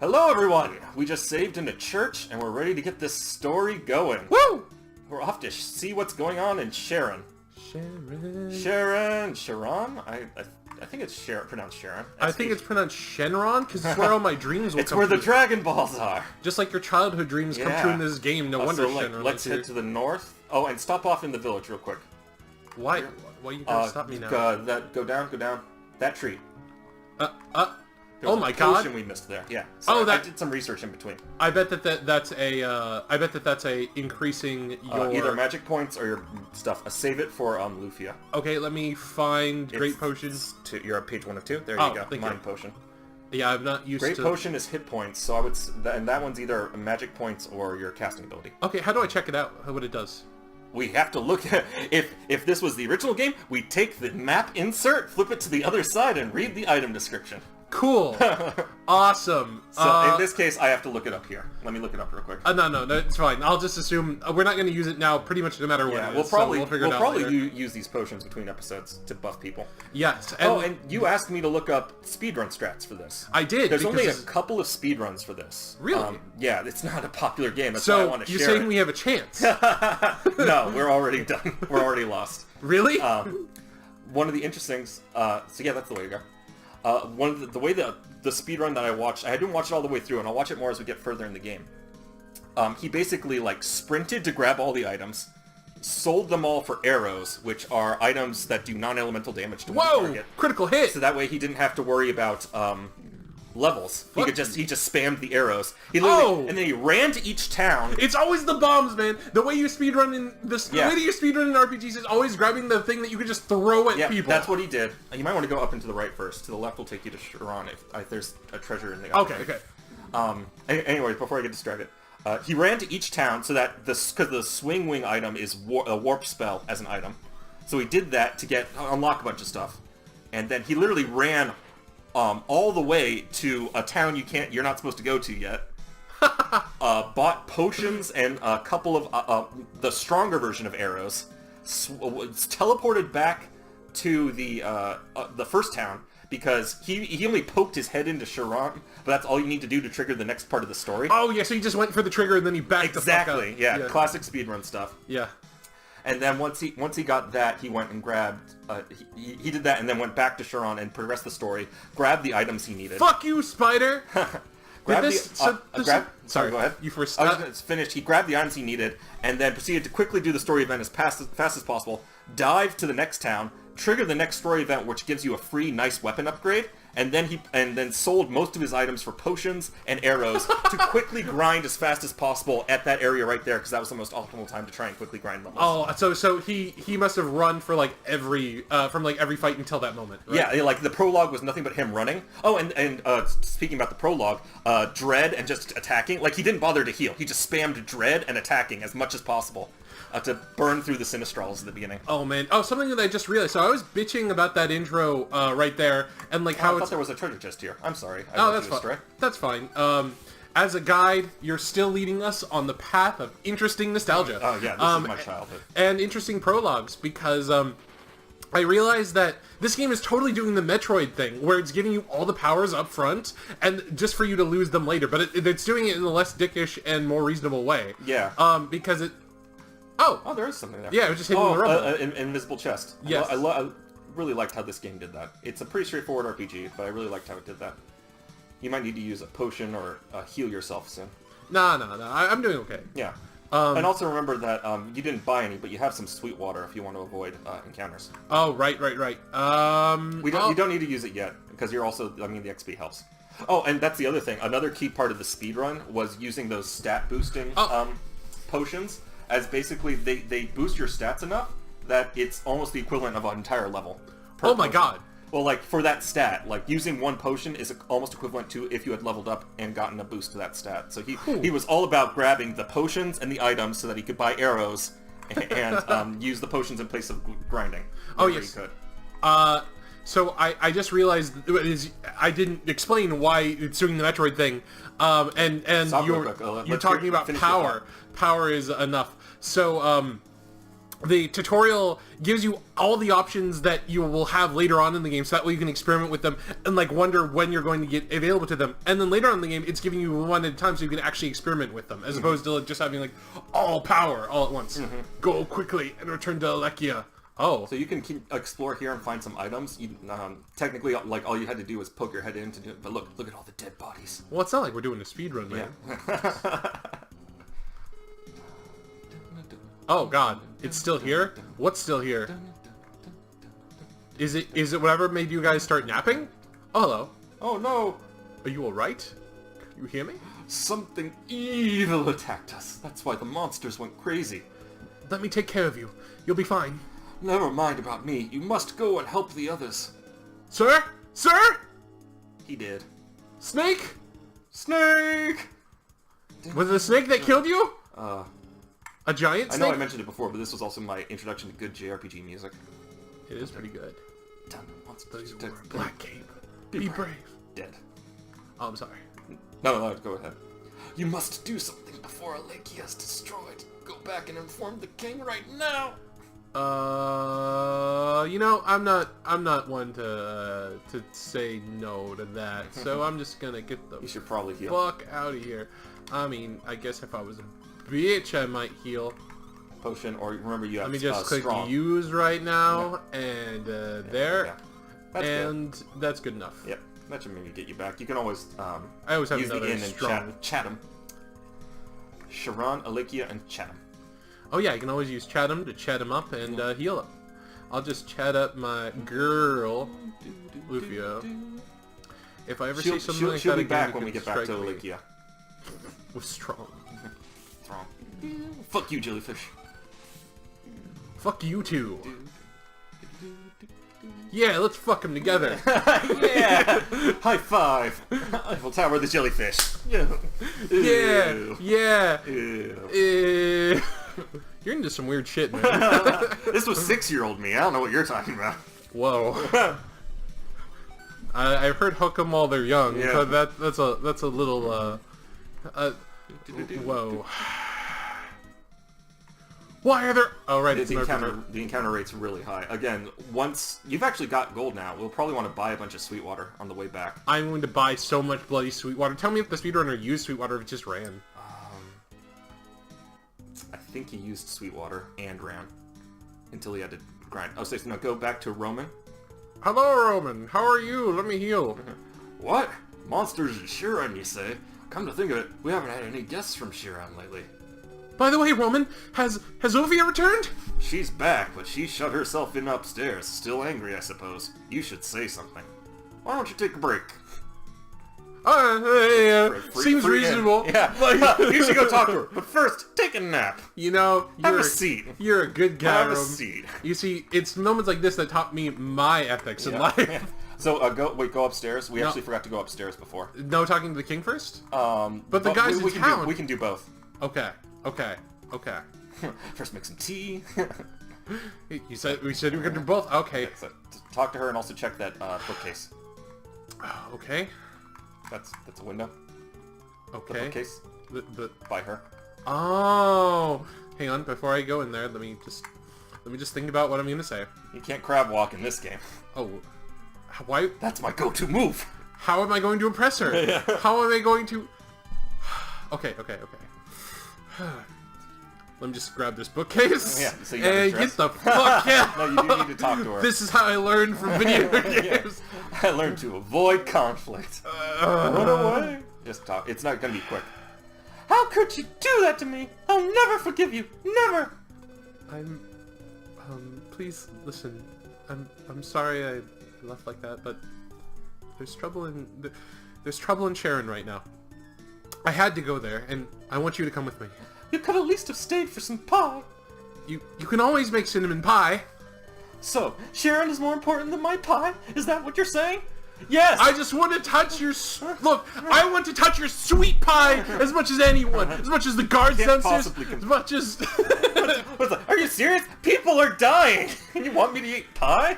Hello everyone! We just saved in a church and we're ready to get this story going. Woo! We're off to see what's going on in Sheran. Sheran? I think it's pronounced Sheran. I think it's pronounced Shenron, because it's where all my dreams will It's come where true. the Dragon Balls are. Just like your childhood dreams come true in this game, no wonder Shenron let's is here. head to the north. Oh, and stop off in the village real quick. Why? Why you gonna stop me now? Go down. That tree. Oh my god! Potion we missed there. Yeah. So I did some research in between. I bet that's a increasing your either magic points or your stuff. Save it for Lufia. Okay, let me find great potions. You're on page 1 of 2. There you go. Mind potion. Yeah, I'm not used to. Great potion is hit points, so I would, and that one's either magic points or your casting ability. Okay, how do I check it out? What it does? We have to look at if this was the original game, we take the map insert, flip it to the other side, and read the item description. Cool. Awesome. So in this case, I have to look it up here. Let me look it up real quick. No, it's fine. I'll just assume we're not going to use it now. Pretty much no matter what. Yeah, it we'll is, probably so we'll probably use these potions between episodes to buff people. Yes. And you asked me to look up speedrun strats for this. I did. There's only a couple of speedruns for this. Really? Yeah, it's not a popular game. That's why I want to share it. So you're saying we have a chance? No, we're already done. We're already lost. Really? One of the interesting. So yeah, that's the way to go. One of the way the speedrun that I watched, I didn't watch it all the way through, and I'll watch it more as we get further in the game. He basically like sprinted to grab all the items, sold them all for arrows, which are items that do non-elemental damage to one target. Critical hit! So that way he didn't have to worry about levels. He just spammed the arrows. He literally, and then he ran to each town. It's always the bombs, man. The way you speedrun in the way that you speedrun in RPGs is always grabbing the thing that you can just throw at people. That's what he did. You might want to go up and to the right first. To the left will take you to Sheran if there's a treasure in the Okay. Anyways, before I get distracted, he ran to each town so that because the swing wing item is a warp spell as an item, so he did that to unlock a bunch of stuff, and then he literally ran all the way to a town you're not supposed to go to yet. Bought potions and a couple of the stronger version of arrows. Teleported back to the first town because he only poked his head into Sheran, but that's all you need to do to trigger the next part of the story. Oh yeah, so he just went for the trigger and then he backed the fuck up. Exactly. Yeah, classic speedrun stuff. Yeah. And then once he got that, he went and grabbed. He did that and then went back to Sheran and progressed the story. Grabbed the items he needed. Fuck you, Spider. Sorry, go ahead. You first. I was gonna finish. He grabbed the items he needed and then proceeded to quickly do the story event as fast as possible. Dive to the next town. Trigger the next story event, which gives you a free nice weapon upgrade, and then sold most of his items for potions and arrows to quickly grind as fast as possible at that area right there, because that was the most optimal time to try and quickly grind levels. Oh, so he must have run for like every fight until that moment. Right? Yeah, like the prologue was nothing but him running. Oh, and speaking about the prologue, dread and just attacking. Like he didn't bother to heal. He just spammed dread and attacking as much as possible. To burn through the Sinistrals at the beginning. Oh man! Oh, something that I just realized. So I was bitching about that intro right there, and like how I thought there was a treasure chest here. I'm sorry. That's fine. That's fine. As a guide, you're still leading us on the path of interesting nostalgia. Oh yeah, this is my childhood. And interesting prologues because I realized that this game is totally doing the Metroid thing, where it's giving you all the powers up front, and just for you to lose them later. But it's doing it in a less dickish and more reasonable way. Yeah. Because it. Oh, there is something there. Yeah, it was just hitting the rubble. An invisible chest. Yes. I really liked how this game did that. It's a pretty straightforward RPG, but I really liked how it did that. You might need to use a potion or heal yourself soon. No. I'm doing okay. Yeah. And also remember that you didn't buy any, but you have some sweet water if you want to avoid encounters. Oh, right. You don't need to use it yet, because you're also, the XP helps. Oh, and that's the other thing. Another key part of the speedrun was using those stat boosting potions. As basically, they boost your stats enough that it's almost the equivalent of an entire level. Oh my god. Well, like, for that stat, like, using one potion is almost equivalent to if you had leveled up and gotten a boost to that stat. So he was all about grabbing the potions and the items so that he could buy arrows and use the potions in place of grinding. Oh, yes. He could. So I just realized I didn't explain why it's doing the Metroid thing. And you're talking about power. Power is enough. So the tutorial gives you all the options that you will have later on in the game, so that way you can experiment with them and like wonder when you're going to get available to them. And then later on in the game, it's giving you one at a time so you can actually experiment with them, as opposed to just having like all power all at once. Go quickly and return to Lufia. Oh. So you can explore here and find some items. You, technically, like, all you had to do was poke your head in to do it. But look at all the dead bodies. Well, it's not like we're doing a speed run, man. Yeah. Oh god, it's still here? What's still here? Is it whatever made you guys start napping? Oh, hello. Oh no! Are you alright? You hear me? Something evil attacked us. That's why the monsters went crazy. Let me take care of you. You'll be fine. Never mind about me. You must go and help the others. Sir? Sir? He did. Snake? Snake! Was it a snake that killed you? A giant snake? I know I mentioned it before, but this was also my introduction to good JRPG music. It is pretty good. Monsters. Black Cape. Be brave. Dead. Oh, I'm sorry. No, go ahead. You must do something before Alekia is destroyed. Go back and inform the king right now. You know, I'm not one to say no to that. So I'm just gonna get the You should probably heal. fuck out of here. I mean, I guess if I was a bitch, I might heal. Potion, or remember you have Let me just click strong. use right now, and there, Yeah. That's and good. that's good enough. Yep, that should maybe get you back. You can always I always have use the another inn and strong. chat him. Sheran, Alekia, and Chatham. Oh yeah, you can always use Chatham to chat him up and heal him. I'll just chat up my girl, Lufia. If I ever see something like she'll that be again, back you when can we get back to strike me. Alekia. With strong. Wrong. Fuck you, jellyfish. Fuck you two. Yeah, let's fuck them together. Yeah! High five! Eiffel Tower the jellyfish. Yeah, Ew. yeah. Ew. You're into some weird shit, man. This was 6-year-old me. I don't know what you're talking about. Whoa. I've heard hook 'em while they're young, Yeah. but that's a little whoa. Why are there? Oh right, it's The an encounter rate's really high. Again, once you've actually got gold now, we'll probably want to buy a bunch of Sweetwater on the way back. I'm going to buy so much bloody Sweetwater. Tell me if the speedrunner used Sweetwater or if it just ran. I think he used Sweetwater and ran until he had to grind. Oh, so no, go back to Roman. Hello, Roman. How are you? Let me heal. What? Monsters and Sheran, you say? Come to think of it, we haven't had any guests from Sheran lately. By the way, Roman, has Lufia returned? She's back, but she shut herself in upstairs. Still angry, I suppose. You should say something. Why don't you take a break? Seems reasonable. Yeah, you should go talk to her. But first, take a nap. You know, Have a seat. You're a good guy, Have a Roman. seat. You see, it's moments like this that taught me my ethics in life. Yeah. So, go upstairs. We actually forgot to go upstairs before. No talking to the king first? But the guys in town. We can do both. Okay. First, make some tea. We said we were gonna do both. Okay. So, talk to her and also check that bookcase. Okay. That's a window. The Okay. bookcase by her. Oh, hang on. Before I go in there, let me just think about what I'm gonna say. You can't crab walk in this game. Oh, why? That's my go-to move. How am I going to impress her? Yeah. How am I going to? Okay. Let me just grab this bookcase Yeah, so you and got get the fuck out. No, you do need to talk to her. This is how I learned from video games. I learned to avoid conflict. Run away. Just talk. It's not gonna be quick. How could you do that to me? I'll never forgive you. Never. Please listen. I'm sorry I left like that, but there's trouble in Sheran right now. I had to go there, and I want you to come with me. You could at least have stayed for some pie. You can always make cinnamon pie. So, Sheran is more important than my pie? Is that what you're saying? Yes! I just want to touch your... Look, I want to touch your sweet pie as much as anyone. As much as the guard Can't censors. possibly As much as... What's that? Are you serious? People are dying! And you want me to eat pie?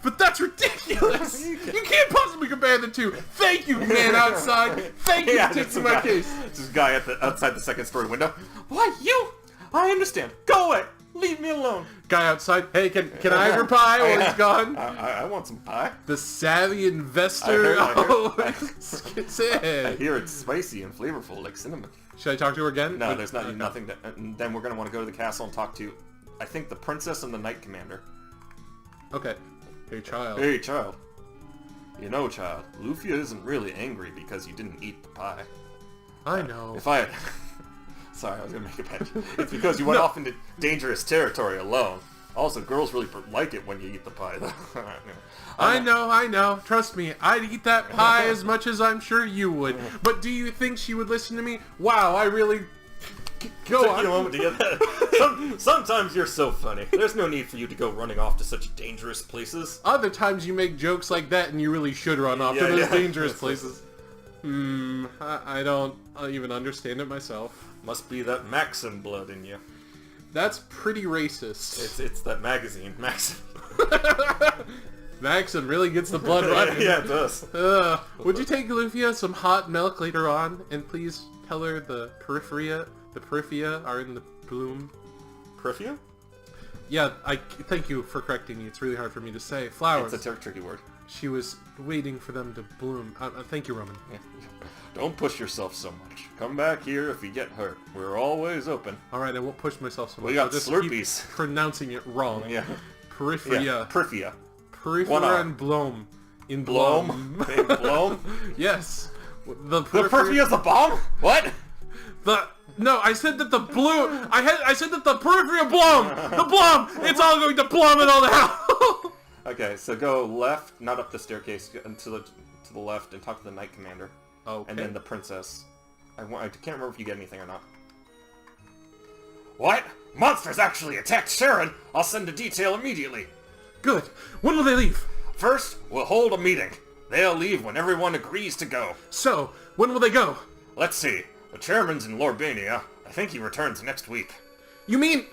But that's ridiculous! You can't possibly compare the two. Thank you, man outside. Thank you for taking my case. This guy outside the second story window. Why, you? I understand. Go away. Leave me alone. Guy outside. Hey, can I have your pie while he's gone? I want some pie. The savvy investor. I Say. hear it's spicy and flavorful like cinnamon. Should I talk to her again? No, there's nothing. And then we're gonna want to go to the castle and talk to, I think, the princess and the knight commander. Okay. Hey, child. Hey, child. You know, child, Lufia isn't really angry because you didn't eat the pie. I know. If I had... Sorry, I was gonna make a bet. It's because you went off into dangerous territory alone. Also, girls really like it when you eat the pie, though. I know. Trust me, I'd eat that pie as much as I'm sure you would. But do you think she would listen to me? Wow, I really... Go Took on. you a moment to get that. Sometimes you're so funny. There's no need for you to go running off to such dangerous places. Other times you make jokes like that and you really should run off to those dangerous places. I don't even understand it myself. Must be that Maxim blood in you. That's pretty racist. It's that magazine, Maxim. Maxim really gets the blood running. Yeah, it does. Would you take Lufia some hot milk later on, and please tell her the peripheria are in the bloom. Peripheria? Yeah, thank you for correcting me. It's really hard for me to say. Flowers. It's a tricky word. She was waiting for them to bloom. Thank you, Roman. Yeah. Don't push yourself so much. Come back here if you get hurt. We're always open. Alright, I won't push myself so much. We got I'll just Slurpees. keep pronouncing it wrong. Yeah. Peripheria. Yeah. Peripheria. Peripheria and bloom. In Blom? In Blom? Yes. The Periferia's a bomb? What? No, I said that the blue... I said that the peripheria blom! The blom! It's all going to plummet all now! Okay, so go left, not up the staircase, to the left, and talk to the knight commander. Okay. And then the princess. I can't remember if you get anything or not. What? Monsters actually attacked Sheran! I'll send a detail immediately. Good. When will they leave? First, we'll hold a meeting. They'll leave when everyone agrees to go. So, when will they go? Let's see. The chairman's in Lorbania. I think he returns next week. You mean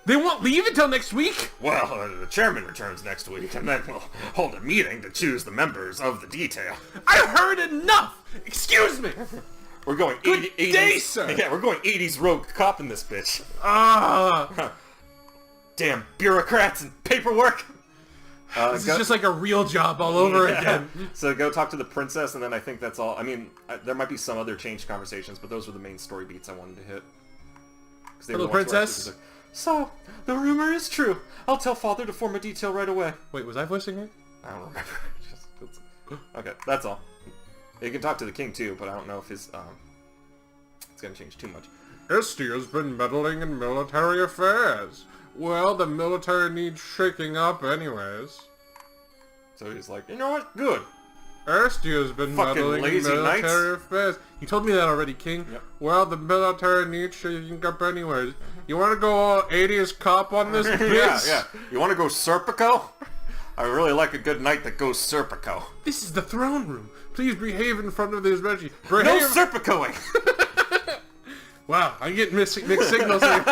they won't leave until next week? Well, the chairman returns next week, and then we'll hold a meeting to choose the members of the detail. I heard enough! Excuse me! We're going Good 80s... day, sir! Yeah, we're going 80s rogue cop in this bitch. Damn bureaucrats and paperwork! This is just like a real job all over again. So go talk to the princess, and then I think that's all. I mean, there might be some other change conversations, but those were the main story beats I wanted to hit. Hello, princess? So, the rumor is true. I'll tell father to form a detail right away. Wait, was I voicing her? I don't remember. Okay, that's all. You can talk to the king too, but I don't know if his it's gonna change too much. Estia's been meddling in military affairs. Well, the military needs shaking up anyways. So he's like, you know what? Good. Estia's been meddling in military affairs. You told me that already, King. Yep. Well, the military needs shaking up anyways. You want to go all 80s cop on this bitch? Yeah. You want to go Serpico? I really like a good knight that goes Serpico. This is the throne room. Please behave in front of this Reggie. No Serpicoing! Wow, I'm getting mixed signals here.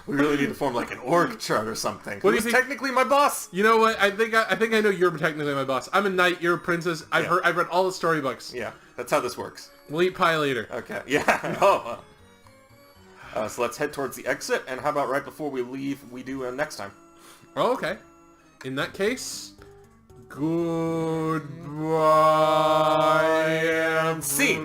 We really need to form like an org chart or something. What do you Who's think? technically my boss? You know what? I think I know you're technically my boss. I'm a knight. You're a princess. I've read all the storybooks. Yeah, that's how this works. We'll eat pie later. Okay. Yeah. Oh. So let's head towards the exit, and how about right before we leave, we do next time? Oh, okay. In that case, goodbye and Scene.